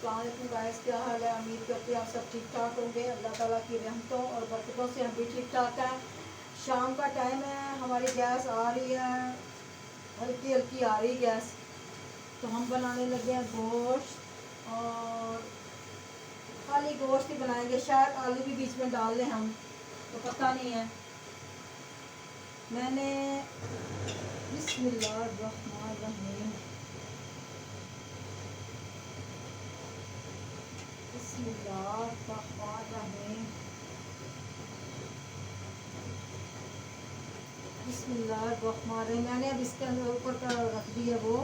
अस्सलाम वालेकुम गाइस, क्या हाल है। उम्मीद करते हैं आप सब ठीक ठाक होंगे। अल्लाह ताला की रहमतों और बरकतों से हम भी ठीक ठाक हैं। शाम का टाइम है, हमारी गैस आ रही है, हल्की हल्की आ रही गैस। तो हम बनाने लगे हैं गोश्त, और खाली गोश्त ही बनाएंगे। शायद आलू भी बीच में डाल लें हम, तो पता नहीं है। मैंने बिस्मिल्लाहिर्रहमानिर्रहीम बिस्मिल्लाहिर्रहमानिर्रहीम बिस्मिल्लाहिर्रहमानिर्रहीम। मैंने अब इसके अंदर ऊपर का रख दिया, वो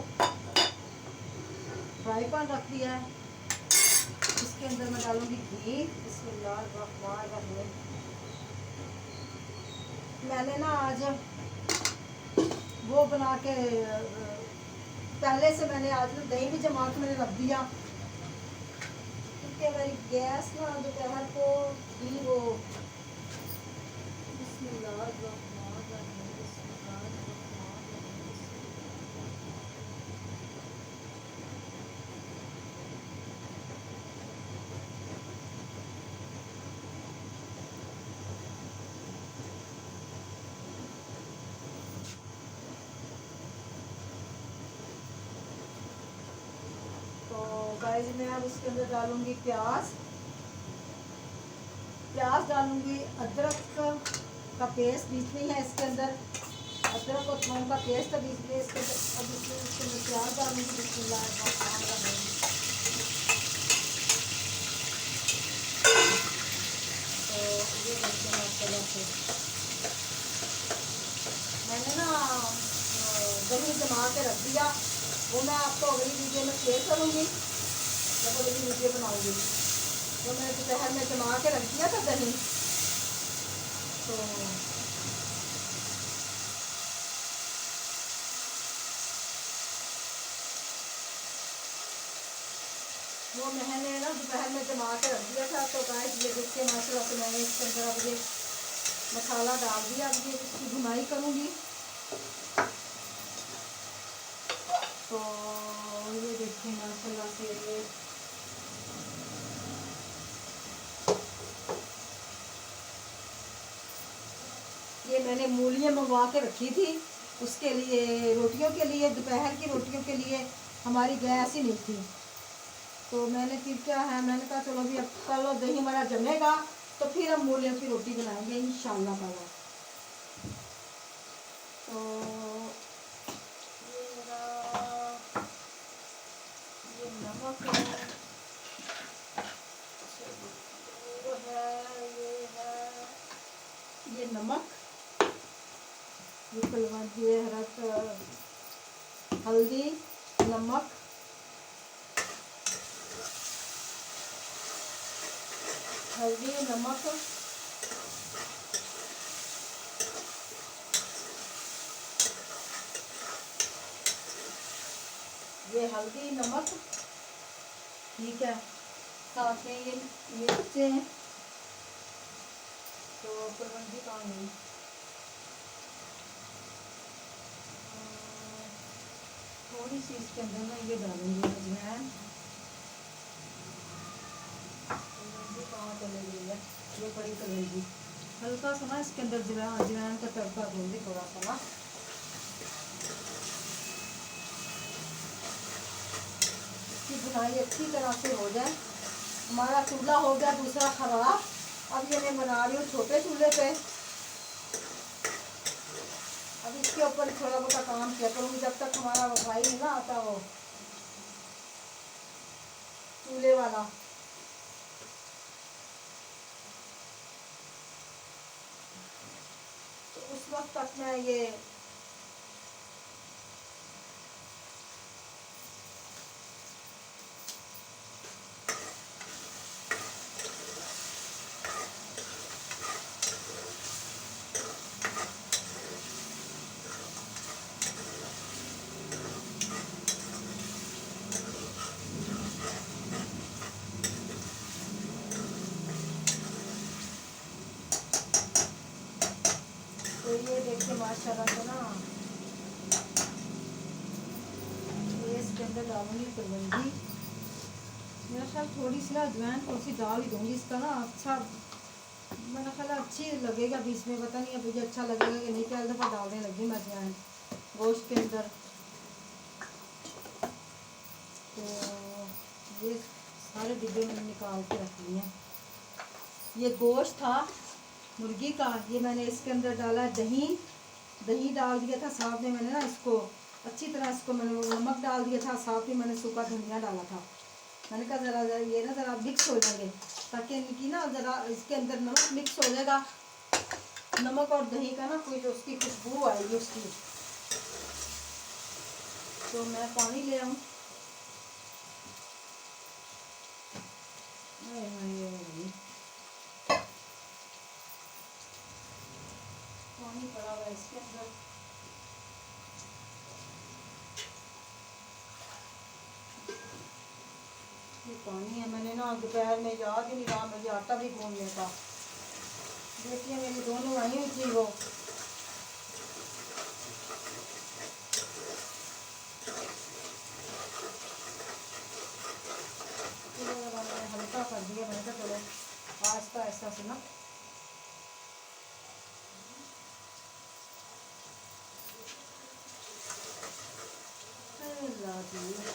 फ्राई पैन रख दिया है। इसके अंदर मैं डालूंगी घी। बिस्मिल्लाहिर्रहमानिर्रहीम। मैंने ना आज वो बना के पहले से मैंने आज ना दही भी जमा के मैंने रख दिया, क्योंकि मेरी गैस ना दोपहर को थी वो। तो गाइस मैं अब इसके अंदर डालूंगी प्याज डालूंगी, अदरक का पेस्ट बीच में ही है इसके अंदर, अदरक और थोम का पेस्ट है बीच में इसके अंदर। अब इसके अंदर प्याज डालूंगी। बिस्मिल्लाहिर्रहमानिर्रहीम। तो ये देखिए माशाल्लाह से मैंने ना दही जमा के रख दिया। वो मैं आपको अगली वीडियो में शेयर करूँगी, जब अगली वीडियो बनाऊँगी। तो मैंने दोपहर में जमा के रख दिया था दही, तो वो मैंने ना दोपहर में जमा के रख दिया था। तो गाइस ये देखिए माशाल्लाह से मैंने इसके अंदर अब ये मसाला डाल दिया। अब ये इसकी भुनाई करूँगी। तो ये देखिए माशाल्लाह से ये मैंने मूलियाँ मंगवा के रखी थी उसके लिए, रोटियों के लिए, दोपहर की रोटियों के लिए। हमारी गैस ही नहीं थी, तो मैंने फिर क्या है, मैंने कहा चलो भी अब कल दही हमारा जमेगा तो फिर हम मूलियों की रोटी बनाएंगे इंशाल्लाह ताला। तो ये नमक है, ये नमक, ये कलवंत, ये हल्दी, नमक, हल्दी, नमक, ये हल्दी नमक, ठीक है। साथ में ये मिर्चें, तो कलवंती कहाँ गई, थोड़ी सी इसके अंदर ना ये डालूंगी अजवाइन। कलवंती कहाँ चले गई है, ये बड़ी कलवंती। हल्का सा ना इसके अंदर अजवाइन का तड़का दूंगी थोड़ा सा ना। इसकी भुनाई अच्छी तरह से हो जाए। हमारा चूल्हा हो गया दूसरा खराब। अब ये मैं बना रही हूँ छोटे चूल्हे पे। अब इसके ऊपर थोड़ा बहुत काम किया करूँगी जब तक हमारा भाई नहीं ना आता, वो चूल्हे वाला। तो उस वक्त तक मैं ये तो ये देखिए माशाल्लाह से ना ये इसके अंदर डालूंगी कलवंजी। मेरा ख्याल थोड़ी सी ना अजवाइन थोड़ी सी डाल ही दूँगी, इसका ना अच्छा मेरा ख्याल अच्छी लगेगा बीच में, पता नहीं अब मुझे अच्छा लगेगा कि नहीं। पहले दफ़ा डालने लगी मैं अजवाइन गोश्त के अंदर। तो ये सारे डिब्बे मैंने निकाल के रख लिए हैं। ये गोश्त था मुर्गी का, ये मैंने इसके अंदर डाला दही, दही डाल दिया था साथ में। मैंने ना इसको अच्छी तरह इसको मैंने नमक डाल दिया था, साथ में मैंने सूखा धनिया डाला था। मैंने कहा ज़रा ज़रा ये ना ज़रा मिक्स हो जाएंगे, ताकि इनकी ना ज़रा इसके अंदर नमक मिक्स हो जाएगा, नमक और दही का ना कोई जो उसकी खुशबू आएगी उसकी। तो मैं पानी ले आऊँ। पानी पड़ा हुआ है इसके अंदर। ये पानी है, मैंने ना दोपहर में याद ही नहीं रहा मुझे आटा भी गूंदने का। देखिए मेरी दोनों आई हुई थी वो, मैंने हल्का कर दिया। मैंने कहा चलो आहिस्ता आहिस्ता से ना ला दिए।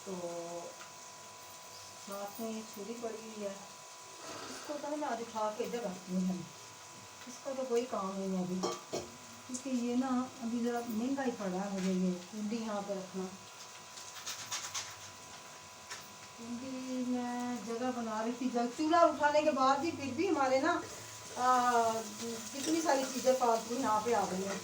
तो साथ में ये छुरी पड़ी हुई है, इसको तो मैं आज उठा के इधर रखती हूँ। इसका तो कोई काम नहीं है अभी, क्योंकि ये ना अभी ज़रा महंगा ही पड़ा है मुझे ये कुंडी यहाँ पे रखना। कुंडी मैं जगह बना रही थी, जब चूल्हा उठाने के बाद भी फिर भी हमारे ना कितनी सारी चीज़ें फालतू यहाँ पे आ गई हैं।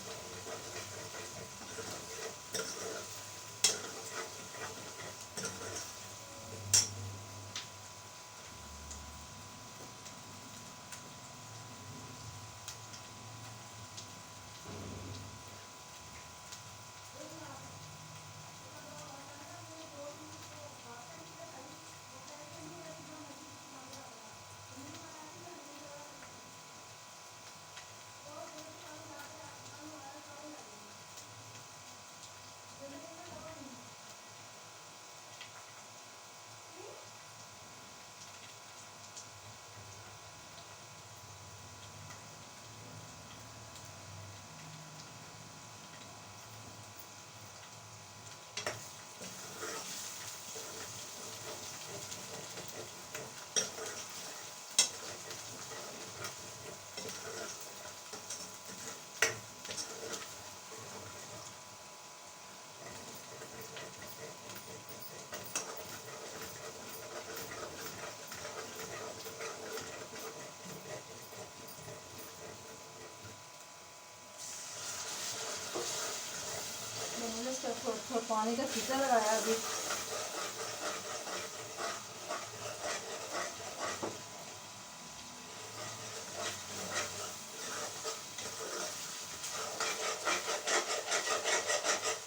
मैंने इसका थोड़ा पानी का छींटा लगाया अभी।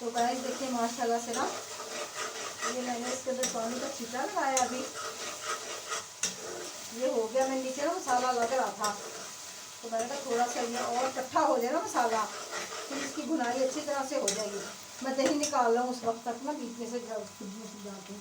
तो गाइस देखिए माशाल्लाह से ना ये मैंने इसके अंदर पानी का छींटा लगाया अभी, ये हो गया। मैं नीचे ना मसाला लग रहा था, तो मैंने कहा थोड़ा सा ये और इकट्ठा हो जाए ना मसाला, फिर इसकी भुनाई अच्छी तरह से हो जाएगी। मैं दही निकाल रहा हूँ उस वक्त तक ना बीच में से जाके।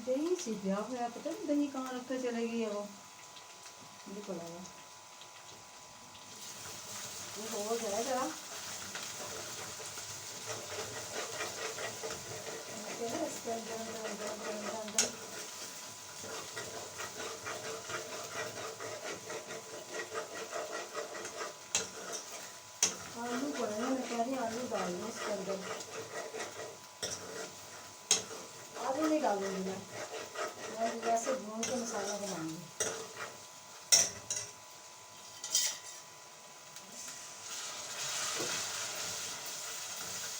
दही सी पिया हुआ, पता नहीं दही कहाँ रख के चले गई है वो, मुझे पड़ा है। ये हो जाए जरा इसके अंदर अंदर अंदर अंदर अंदर आलू पड़े हैं, मैं कह रही आलू डाल दूँ इसके अंदर। आलू नहीं डालूंगी मैं वैसे भून के मसाला बनाऊंगी।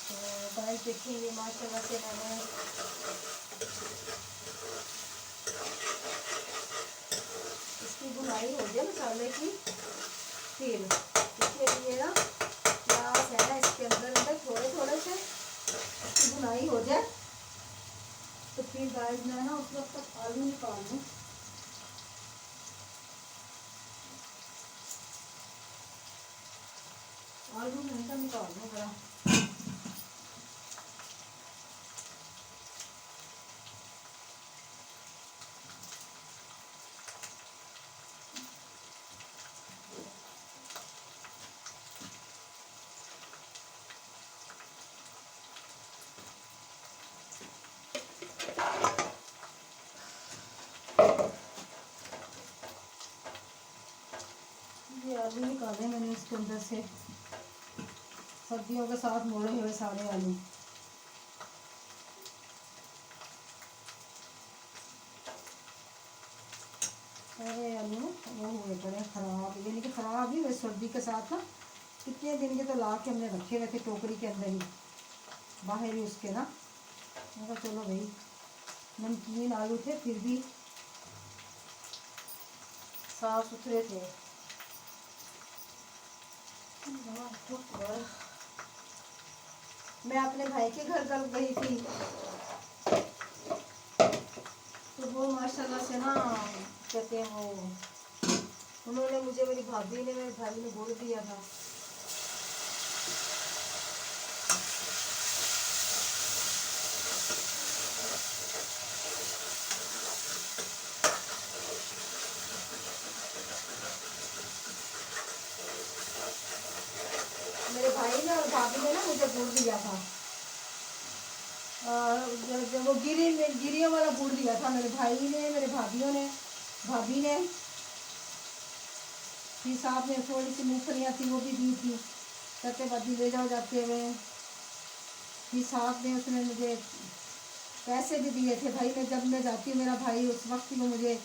तो गाइस देखिए माशाल्लाह से मैंने इसकी भुनाई हो गई मसाले की। फिर इसके लिए ना प्याज है ना इसके अंदर अंदर थोड़े थोड़े से इसकी भुनाई हो जाए तो फिर गाइस मैं ना उस वक्त तक आलू निकाल दूँ। आलू नहीं तो निकाल दूँ जरा। ये आलू निकाले मैंने इसके अंदर से, सब्जियों के साथ मोड़े हुए सारे आलू। सारे आलू वो हुए पड़े ख़राब, यानी कि ख़राब ही हुए सर्दी के साथ ना। कितने दिन के तो ला के हमने रखे हुए थे टोकरी के अंदर ही, बाहर ही उसके ना। मैं कहा चलो भाई नमकीन आलू थे फिर भी साफ सुथरे थे। मैं अपने भाई के घर कल गई थी तो वो माशाल्लाह से ना कहते हैं वो, उन्होंने मुझे, मेरी भाभी ने, मेरे भाई ने गुड़ दिया था। मेरे भाई ने और भाभी ने ना मुझे गुड़ दिया था, जब वो गिरियों वाला गुड़ दिया था मेरे भाई ने, मेरे भाभी ने। फिर साथ में थोड़ी सी मूंगफलियाँ थी वो भी दी थी, कहते बाजी ले जाओ जाते हुए। फिर साथ में उसने मुझे पैसे भी दिए थे भाई। मैं जब मैं जाती हूँ मेरा भाई उस वक्त ही वो मुझे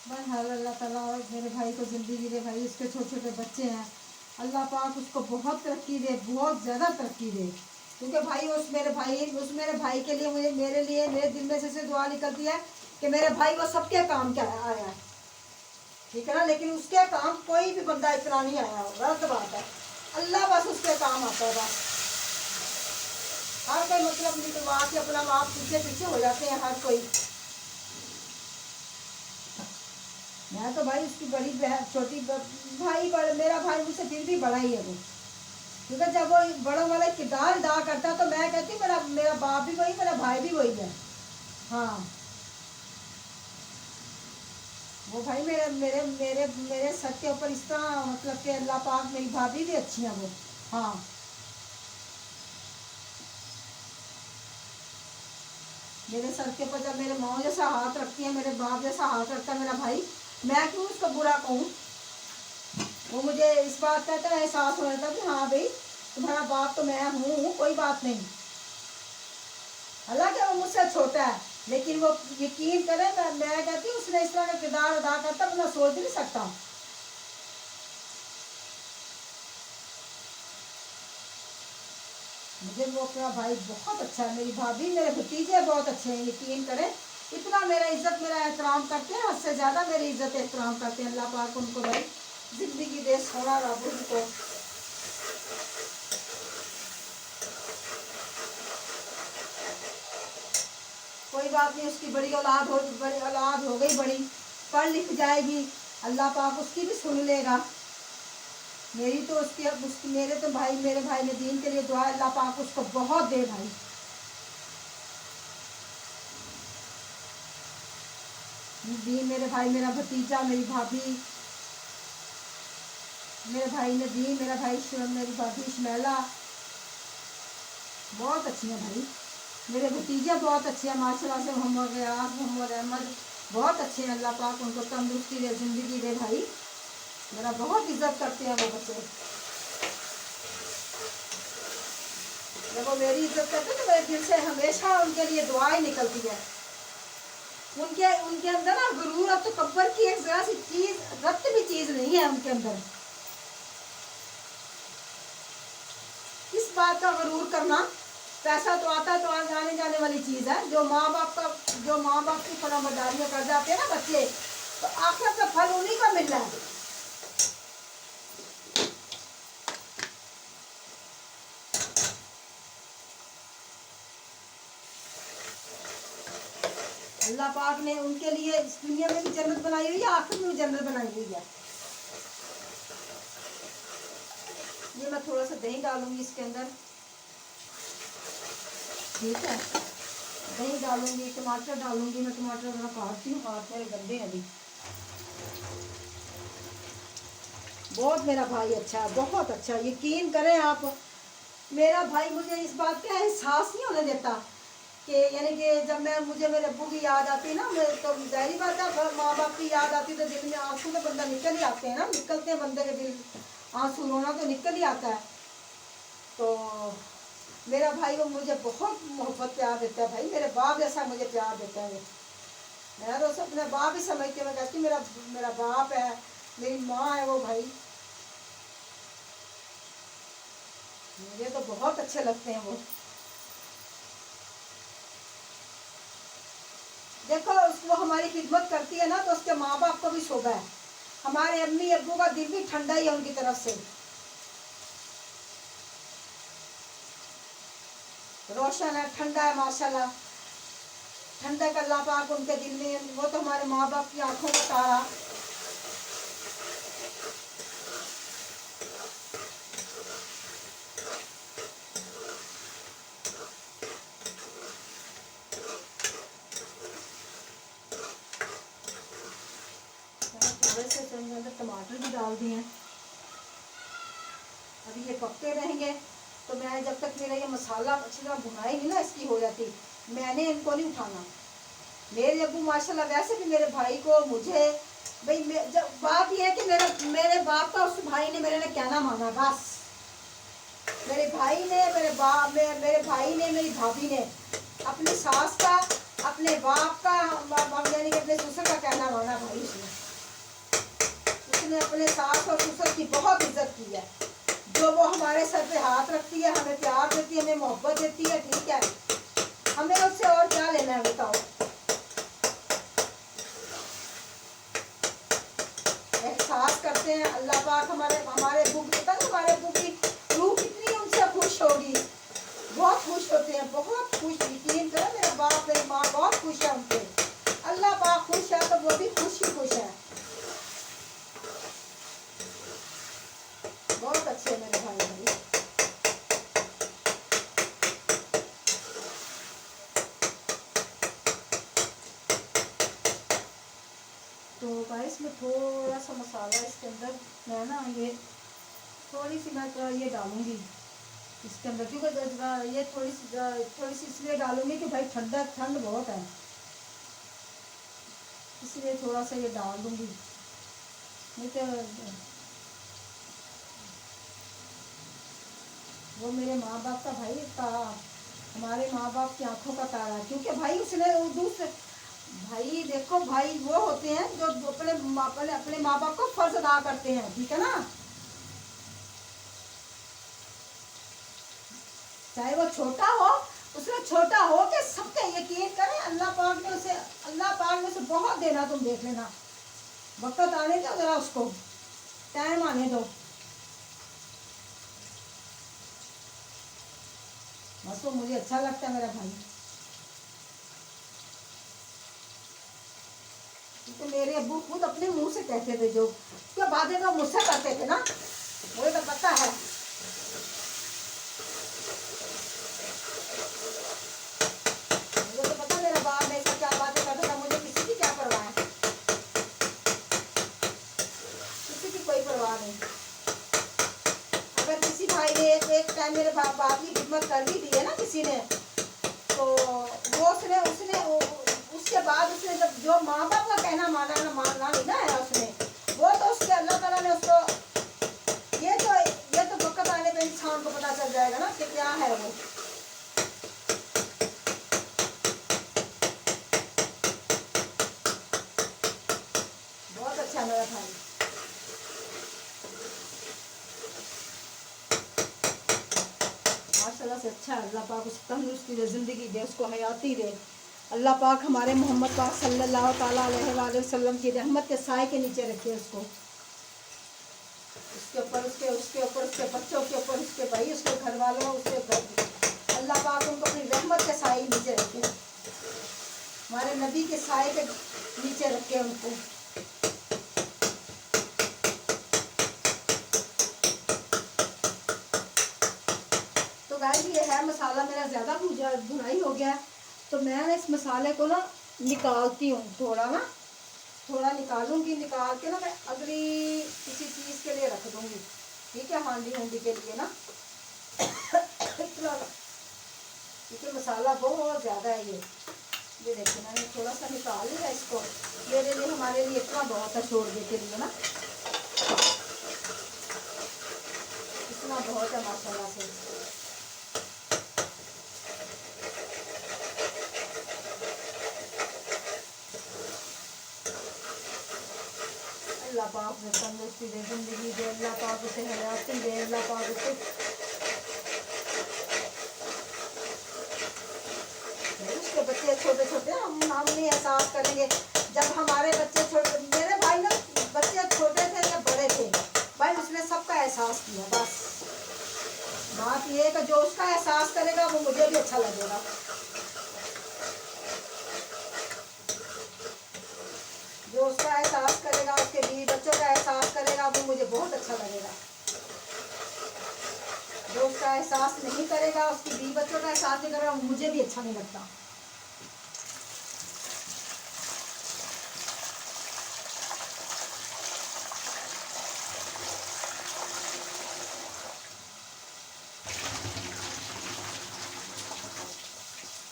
बहरहाल अल्लाह ताला मेरे भाई को ज़िंदगी दे। भाई उसके छोटे छोटे बच्चे हैं, अल्लाह पाक उसको बहुत तरक्की दे, बहुत ज़्यादा तरक्की दे। क्योंकि भाई उस मेरे भाई के लिए मुझे, मेरे लिए, मेरे दिल में से दुआ निकलती है कि मेरे भाई वो सबके काम क्या आया है, ठीक है ना। लेकिन उसके काम कोई भी बंदा इतना नहीं आया होगा, गलत बात है। अल्लाह बस उसके काम आता है बस। हर कोई मतलब निकलवा के अपना आप पीछे पीछे हो जाते हैं हर कोई। मैं तो भाई उसकी बड़ी बहन, छोटी भाई, मेरा भाई मुझसे फिर भी बड़ा ही है वो। क्योंकि जब वो बड़ों वाला किरदार अदा करता तो मैं कहती मेरा बाप भी वही, मेरा भाई भी वही है। हाँ वो भाई मेरे मेरे मेरे मेरे सर के ऊपर इस तरह, मतलब कि अल्लाह पाक, मेरी भाभी भी अच्छी है वो। हाँ मेरे सर के ऊपर जब मेरे माँ जैसा हाथ रखती है, मेरे बाप जैसा हाथ रखता है मेरा भाई, मैं क्यों उसको बुरा कहूँ। वो मुझे इस बात का तो एहसास हो जाता कि हाँ भाई तुम्हारा बाप तो मैं हूँ, कोई बात नहीं। हालांकि वो मुझसे छोटा है लेकिन वो यकीन करे, मैं कहती हूँ उसने इस तरह का किरदार अदा करता अपना सोच नहीं सकता। मुझे वो अपना भाई बहुत अच्छा है, मेरी भाभी, मेरे भतीजे बहुत अच्छे हैं, यकीन करें। इतना मेरा इज्जत, मेरा एहतराम करते हैं, हद से ज़्यादा मेरी इज्जत एहतराम करते हैं। अल्लाह पाक उनको भाई जिंदगी दे, सोना रब उनको। कोई बात नहीं, उसकी बड़ी औलाद हो गई बड़ी, पढ़ लिख जाएगी, अल्लाह पाक उसकी भी सुन लेगा। मेरी तो उसकी मेरे भाई ने दीन के लिए दुआ, अल्लाह पाक उसको बहुत दे भाई, दी मेरे भाई, मेरा भतीजा, मेरी भाभी, मेरे भाई ने दी, मेरा भाई मेरी भाभी शमैला बहुत अच्छी है भाई। मेरे भतीजे बहुत अच्छे हैं माशाल्लाह से, मोहम्मद अहमद बहुत अच्छे हैं। अल्लाह पाक उनको तंदुरुस्ती दे, ज़िंदगी दे भाई। मेरा बहुत इज्जत करते हैं वो बच्चे। जब वो मेरी इज्जत करते हैं तो मेरे दिल से हमेशा उनके लिए दुआ ही निकलती है। उनके उनके अंदर ना गुरूर और तकब्बर की एक जरा सी चीज, रत्त भी चीज नहीं है उनके अंदर। किस बात का गुरूर करना? पैसा तो आता तो आने जाने वाली चीज है। जो माँ बाप की फरमाबरदारियां कर जाते हैं ना बच्चे, तो आखिरत का फल उन्हीं का मिलना है। अल्लाह पाक ने उनके लिए इस दुनिया में भी जन्नत बनाई हुई है, आखिर में भी जन्नत बनाई हुई है। ये मैं थोड़ा सा दही डालूंगी इसके अंदर, ठीक है। दही डालूंगी, टमाटर डालूंगी। मैं टमाटर जरा काटती हूँ, हाथ मेरे गंदे हैं अभी। बहुत मेरा भाई अच्छा है, बहुत अच्छा। यकीन करें आप, मेरा भाई मुझे इस बात का एहसास नहीं होने देता कि यानी कि जब मुझे मेरे अब्बू की याद आती ना, मैं तो ज़ाहिर बात है माँ बाप की याद आती तो दिल में आंसू तो बंदा निकल ही आते हैं ना, निकलते हैं बंदे के दिल आंसू, रोना तो निकल ही आता है। तो मेरा भाई वो मुझे बहुत मोहब्बत प्यार देता है भाई, मेरे बाप जैसा मुझे प्यार देता है। मैं तो उसे अपने बाप ही समझती हूँ। मैं कहती हूँ मेरा बाप है, मेरी माँ है वो भाई। मुझे तो बहुत अच्छे लगते हैं वो। देखो उसको हमारी खिदमत करती है ना, तो उसके माँ बाप को भी शोभा है। हमारे अम्मी अब्बू का दिल भी ठंडा ही है उनकी तरफ से, रोशन है, ठंडा है माशाल्लाह। ठंडक अल्लाह पाक उनके दिल में, वो तो हमारे माँ बाप की आंखों का तारा। थोड़े से अंदर टमाटर भी डाल दिए हैं, अभी ये पकते रहेंगे। तो मैं जब तक मेरा ये मसाला अच्छी तरह भुनाई नहीं ना इसकी हो जाती, मैंने इनको नहीं उठाना। मेरे अब्बू माशाल्लाह वैसे भी मेरे भाई को, मुझे भाई जब बात यह है कि मेरे बाप का उस भाई ने मेरे ने कहना माना बस। मेरे भाई ने, मेरे भाई ने, मेरी भाभी ने अपनी सास का, अपने बाप का, यानी कि अपने ससुर का कहना माना भाई। उसने अपने सास और ससुर की बहुत इज्जत की है। जो वो हमारे सर पे हाथ रखती है, हमें प्यार देती है, हमें मोहब्बत देती है, ठीक है। हमें उससे और क्या लेना है बताओ। एहसास करते हैं अल्लाह पाक हमारे अब्बू की, पता हमारे अब्बू की रूह कितनी उनसे खुश होगी। बहुत खुश होते हैं, बहुत खुश। यकीन करो मेरा बाप मेरी माँ बहुत खुश है उनसे। अल्लाह पाक खुश है तो वो भी खुश ही खुश है। बहुत अच्छे मेरे भाई भाई। तो गाइस में थोड़ा सा मसाला इसके अंदर मैं ना ये थोड़ी सी मैं ये डालूंगी इसके अंदर, क्योंकि ये थोड़ी सी इसलिए डालूंगी कि भाई ठंड बहुत है, इसलिए थोड़ा सा ये डाल दूंगी। नहीं तो वो मेरे माँ बाप का भाई था, हमारे माँ बाप की आंखों का तारा है। क्योंकि भाई उसने दूसरे भाई, देखो भाई वो होते हैं जो अपने माँ बाप को फर्ज अदा करते हैं, ठीक है ना। चाहे वो छोटा हो, उसमें छोटा हो के सबके यकीन करें अल्लाह पाक ने उसे बहुत देना। तुम देख लेना, वक्त आने दो जरा, उसको टाइम आने दो बस। वो मुझे अच्छा लगता है मेरा भाई। तो मेरे अब्बू खुद अपने मुंह से कहते थे, जो क्या बातें तो मुझसे करते थे ना, मुझे तो पता है। मुझे तो पता मेरा बाप ऐसा क्या बातें करता था, मुझे किसी की क्या परवाह है। कोई परवाह नहीं। अगर किसी भाई ने एक टाइम मेरे बाप की खिदमत कर भी दी है ना किसी ने, तो वो उसने उसने उसके बाद उसने जब जो माँ बाप का कहना माना नहीं ना है उसने, वो तो उसके अल्लाह ताला ने उसको ये तो वक्त आने पे इंसान को पता चल जाएगा ना कि क्या है वो। बहुत अच्छा मेरा भाई, माशाल्लाह से अच्छा है। अल्लाह पाक उसको तंदुरुस्ती दे, ज़िंदगी दे, उसको हयाती दे। अल्लाह पाक हमारे मोहम्मद पाक सल्लल्लाहु ताला अलैहि वसल्लम की रहमत के साए के नीचे रखे उसको, उसके ऊपर उसके बच्चों के ऊपर, उसके भाई, उसके घर वालों, उसके घर, अल्लाह पाक उनको अपनी रहमत के साए नीचे रखे, हमारे नबी के साए के नीचे रखे उनको। तो गाइस ये है मसाला मेरा ज़्यादा भुनाई हो गया, तो मैं इस मसाले को ना निकालती हूँ, थोड़ा निकालूंगी, निकाल के ना मैं अगली किसी चीज़ के लिए रख दूंगी, ठीक है, हांडी के लिए ना। इतना क्योंकि मसाला बहुत ज़्यादा है ये देखिए मैंने थोड़ा सा निकाल लिया इसको, मेरे लिए हमारे लिए इतना बहुत है शोरबे के लिए ना, इतना बहुत है माशाल्लाह से। अल्लाह पाक ने तंदुरुस्ती दे, ज़िंदगी दे, अल्लाह पाक उसे हयाती दे, अल्लाह पाक उसे उसके बच्चे छोटे छोटे हम नहीं एहसास करेंगे जब हमारे बच्चे छोटे, मेरे भाई ना बच्चे छोटे थे या बड़े थे भाई, उसने सबका एहसास किया। बस बात ये है कि जो उसका एहसास करेगा वो मुझे भी अच्छा लगेगा। जो उसका एहसास करेगा, उसके बीवी बच्चों का एहसास करेगा, वो मुझे बहुत अच्छा लगेगा। जो उसका एहसास नहीं करेगा, उसकी बीवी बच्चों का एहसास नहीं करेगा, वो मुझे भी अच्छा नहीं लगता।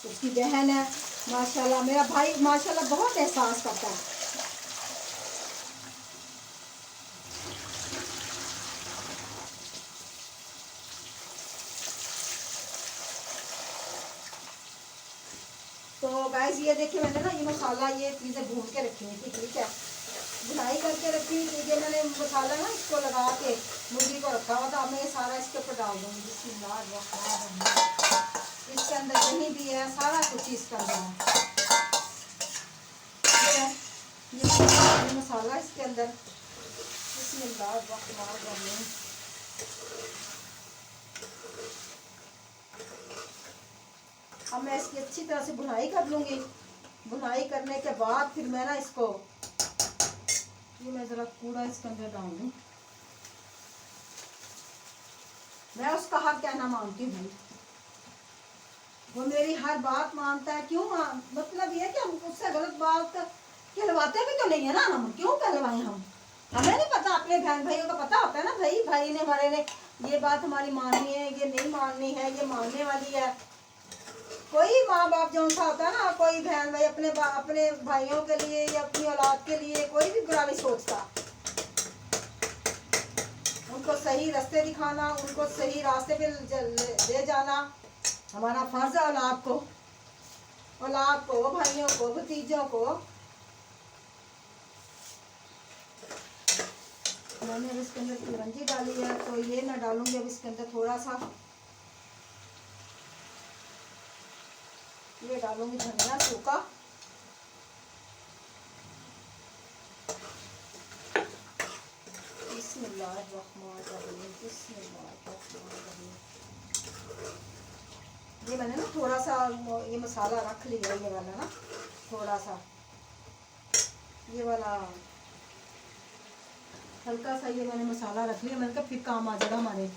उसकी बहन है माशाल्लाह, मेरा भाई माशाल्लाह बहुत एहसास करता है। तो गाइस ये देखिए मैंने ना ये मसाला, ये चीज़ें भून के रखी हुई थी, ठीक है, भुनाई करके रखी हुई थी। ये मैंने मसाला ना इसको लगा के मुर्गी को रखा हुआ था, मैं ये सारा इसके ऊपर डाल दूँगी। इसके अंदर दही भी है, सारा कुछ इसके अंदर है, ठीक है। ये मसाला इसके अंदर, बिस्मिल्लाह। अब मैं इसकी अच्छी तरह से भुनाई कर लूँगी। भुनाई करने के बाद फिर मैं ना इसको, ये मैं ज़रा कूड़ा इसके अंदर डाल दूँ। मैं उसका हर कहना मानती हूँ भाई, वो मेरी हर बात मानता है। क्यों मतलब ये कि हम उससे गलत बात कहलवाते भी तो नहीं है ना, हम क्यों कहलवाएं हम, हमें नहीं पता, अपने बहन भाइयों का पता होता है ना, भाई ने हमारे ने ये बात हमारी माननी है, ये नहीं माननी है, ये मानने वाली है। कोई माँ बाप जो सा होता है ना, कोई बहन भाई अपने भाइयों के लिए या अपनी औलाद के लिए कोई भी बुरा नहीं सोचता। उनको सही रास्ते दिखाना, उनको सही रास्ते पे ले जाना हमारा फर्ज है। औलाद को, भाइयों को, भतीजों को। मैंने अब इसके अंदर चिरंजी डाली है, तो ये मैं डालूंगी अब इसके अंदर थोड़ा सा, ये डालूंगी धनिया सूखा, ये मैंने ना थोड़ा सा ये मसाला रख लिया, ये वाला ना थोड़ा सा, ये वाला हल्का सा ये मैंने मसाला रख लिया। मैंने कहा फिर काम आ जाएगा हमारे,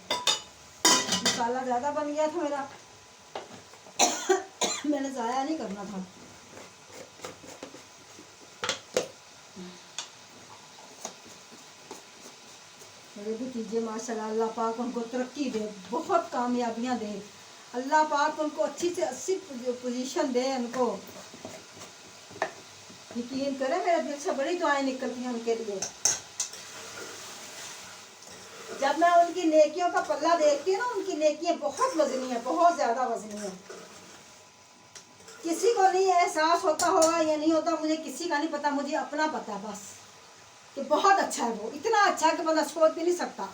मसाला ज़्यादा बन गया था मेरा, मैंने ज़ाया नहीं करना था। मेरे भतीजे माशाल्लाह, अल्लाह पाक उनको तरक्की दे, बहुत कामयाबियाँ दे, अल्लाह पाक उनको अच्छी से अच्छी पोजीशन दे उनको। यकीन करें मेरे दिल से बड़ी दुआएं निकलती हैं उनके लिए। जब मैं उनकी नेकियों का पल्ला देखती हूँ ना, उनकी नेकियां बहुत वजनी है, बहुत ज़्यादा वजनी है। किसी को नहीं एहसास होता होगा या नहीं होता, मुझे किसी का नहीं पता, मुझे अपना पता है बस कि बहुत अच्छा है। वो इतना अच्छा है कि बंदा सोच भी नहीं सकता।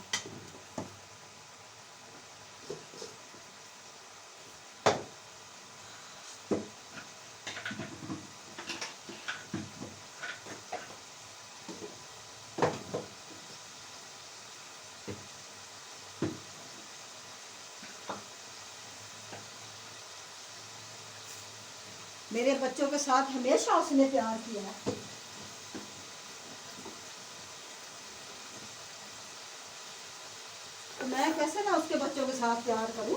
मेरे बच्चों के साथ हमेशा उसने प्यार किया है। तो मैं कैसे ना उसके बच्चों के साथ प्यार करूं।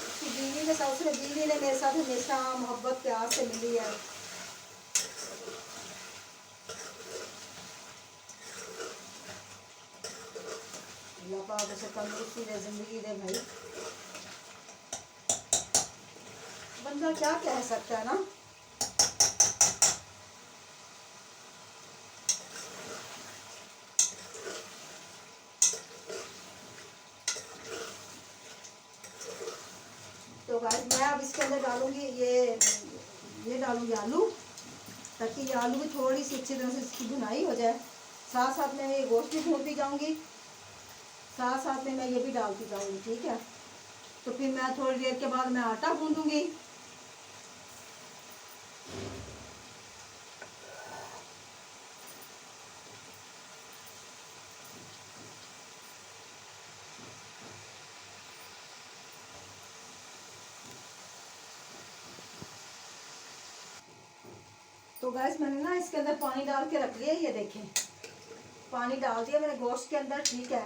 उसकी बीवी के साथ, उसने बीवी ने मेरे साथ हमेशा मोहब्बत प्यार से मिली है। अल्लाह पाक उसे तंदुरुस्ती दे, जिंदगी दे भाई। बंदा क्या कह सकता है ना। तो गाइस मैं अब इसके अंदर डालूंगी ये डालूंगी आलू, ताकि ये आलू भी थोड़ी सी अच्छी तरह से इसकी भुनाई हो जाए। साथ साथ में ये गोश्त भी भूनती जाऊंगी, साथ साथ में मैं ये भी डालती जाऊंगी, ठीक है। तो फिर मैं थोड़ी देर के बाद मैं आटा गूंदूंगी। तो गैस मैंने ना इसके अंदर पानी डाल के रख लिया, ये देखें पानी डाल दिया मैंने गोश्त के अंदर, ठीक है।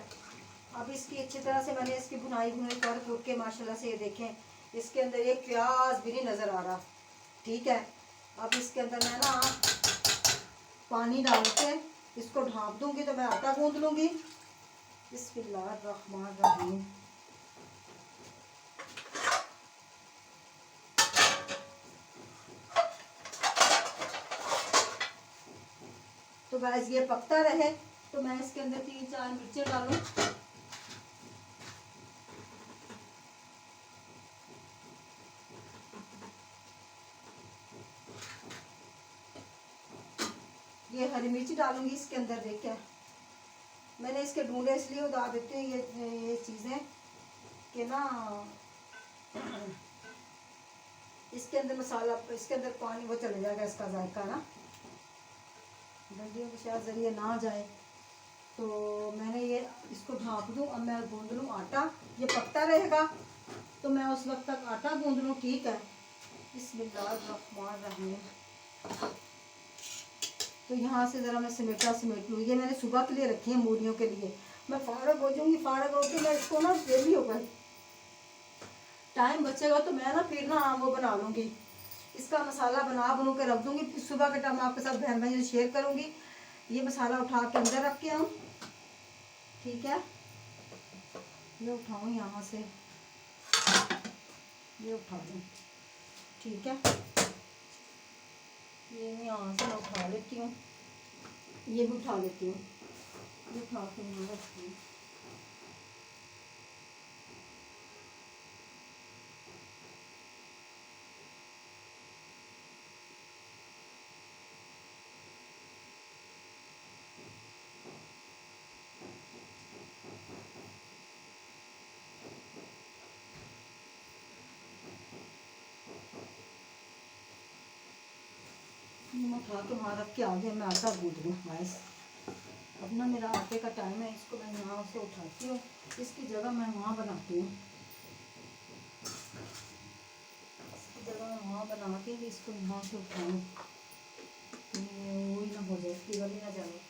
अब इसकी अच्छी तरह से मैंने इसकी भुनाई कर कूट के माशाल्लाह से, ये देखें इसके अंदर एक प्याज भी नहीं नज़र आ रहा, ठीक है। अब इसके अंदर मैं ना पानी डाल के इसको ढाँप दूंगी, तो मैं आटा गूंद लूँगी। बिस्मिल्लाहिर्रहमानिर्रहीम। तो गैस ये पकता रहे, तो मैं इसके अंदर 3-4 मिर्चें डालूं। ये हरी मिर्च डालूंगी इसके अंदर। देखिए मैंने इसके ढूंढे इसलिए उतार देती हूँ ये चीज़ें कि ना इसके अंदर मसाला, इसके अंदर पानी वो चले जाएगा, इसका जायका ना डंडियों के शायद जरिए ना जाए। तो मैंने ये इसको ढाँप दूँ। अब मैं गूंद लूँ आटा, ये पकता रहेगा तो मैं उस वक्त तक आटा गूंद लूँ, ठीक है। बिस्मिल्लाहिर्रहमानिर्रहीम। तो यहाँ से ज़रा मैं समेट लूँ। ये मैंने सुबह के लिए रखी है मूलियों के लिए। मैं फारग हो जाऊँगी, फारग होकर मैं इसको ना देरी होगा, टाइम बचेगा तो मैं ना फिर ना वो बना लूँगी, इसका मसाला बनू के रख दूँगी। फिर सुबह के टाइम आपके साथ बहन भाई शेयर करूँगी। ये मसाला उठा के अंदर रख के आऊँ, ठीक है। ये उठाऊँ यहाँ से, ये उठा दूँ, ठीक है। ये यहाँ से मैं उठा लेती हूँ, ये भी उठा लेती हूँ, ये उठा के यहाँ रखती हूँ। उठा के वहाँ रख के आगे मैं आटा गूंद लूँ। बस अब ना मेरा आटे का टाइम है, इसको मैं यहाँ से उठाती हूँ, इसकी जगह मैं वहाँ बनाती हूँ, इसकी जगह मैं वहाँ बना के इसको यहाँ से उठाऊँ, वही ना हो जाए, इसकी गली ना जाए।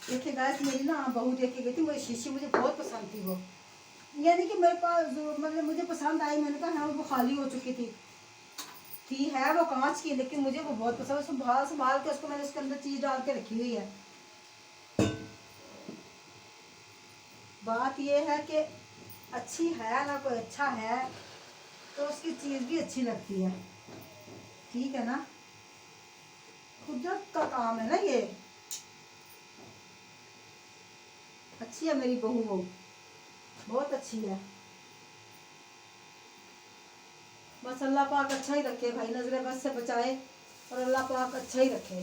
देखिए गाइस, मेरी ना बहू देख के गई थी, मुझे शीशी मुझे बहुत पसंद थी वो, यानी कि मेरे पास मतलब मुझे पसंद आई, मैंने कहा हाँ वो खाली हो चुकी थी है वो कांच की, लेकिन मुझे वो बहुत पसंद है। संभाल संभाल के उसको मैंने उसके अंदर चीज़ डाल के रखी हुई है। बात ये है कि अच्छी है ना, कोई अच्छा है तो उसकी चीज़ भी अच्छी लगती है, ठीक है ना, कुदरत का काम है ना ये। अच्छी है मेरी बहू, वो बहुत अच्छी है। बस अल्लाह पाक अच्छा ही रखे भाई, नजरे बस से बचाए और अल्लाह पाक अच्छा ही रखे।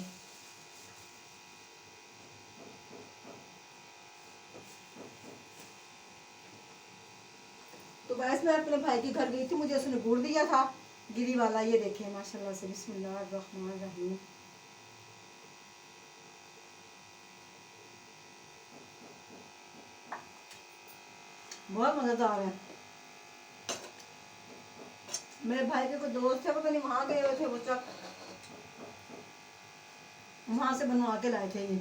तो बस मैं अपने भाई के घर गई थी, मुझे उसने गुड़ दिया था गिरी वाला, ये देखें माशाल्लाह से, बिस्मिल्लाह रहमान रहीम। बहुत मज़ेदार है। मेरे भाई के कोई दोस्त थे, पता नहीं वहाँ गए हुए थे, वो चक वहाँ से बनवा के लाए थे ये।